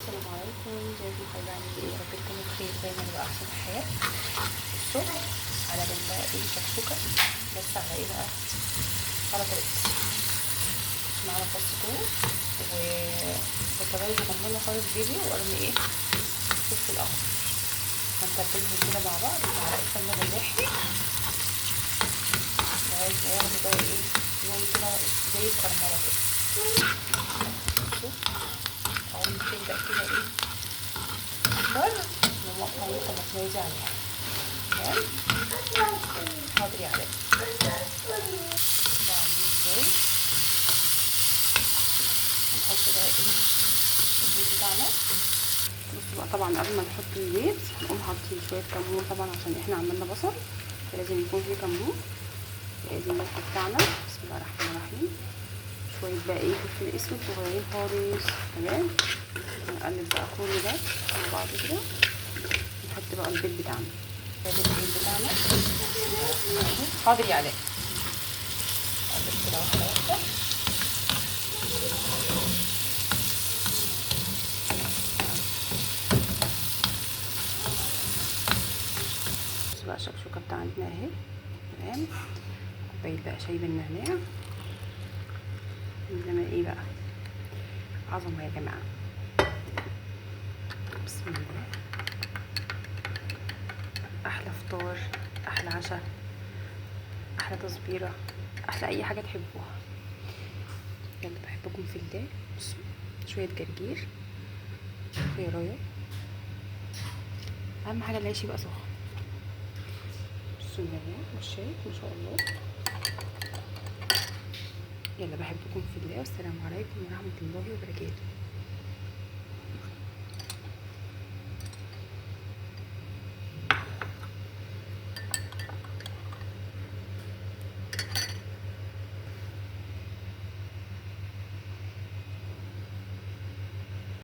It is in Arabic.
السلام عليكم، ازيكم يا حبايبي؟ عاملين ايه؟ يا رب تكونوا بخير دايما واحسن حال. بصوا على بقى ايه شكشوكه، بس على ايه بقى؟ على طريقتي. معانا فص ثوم وبصلايه صغننه خالص بيبي، وقرن ايه؟ فلفل اخضر. هنتبلهم كده مع بعض معلقه سمنه ملاحي لغايه ما ياخدوا بقى ايه؟ لون كده زي الكرمله كده. بصوا اهو بتبدا كده ايه؟ نقوم قطعين طماطمايه دي عليها. تمام؟ حاضر يا علاء. وعاملين ازاي؟ هنحط بقى ايه؟ الزيت بتاعنا. بصوا بقى طبعا قبل ما نحط الزيت هنقوم حاطين شويه كمون، طبعا عشان احنا عملنا بصل فلازم يكون فيه كمون. ادي الملح بتاعنا، بسم الله الرحمن الرحيم. شويه بقى ايه؟ فلفل اسود صغيرين خالص. تمام؟ نقلب بقى كل ده مع بعض كده. نحط بقى البيض بتاعنا. البيض بتاعنا. حاضر يا علاء. نقلب كده واحده واحده. بص بقى الشكشوكه بتاعتنا اهي. تمام؟ كوبايه بقى شاي بالنعناع. انما ايه بقى؟ عظمه يا جماعه. بسم الله. احلى فطار، احلى عشاء، احلى تصبيره، احلى اي حاجه تحبوها. يلا بحبكم في الله. بصوا شويه جرجير، خيارية، اهم حاجه العيش يبقى سخن. بسم الله والشاي ما شاء الله. يلا بحبكم في الله، والسلام عليكم ورحمه الله وبركاته.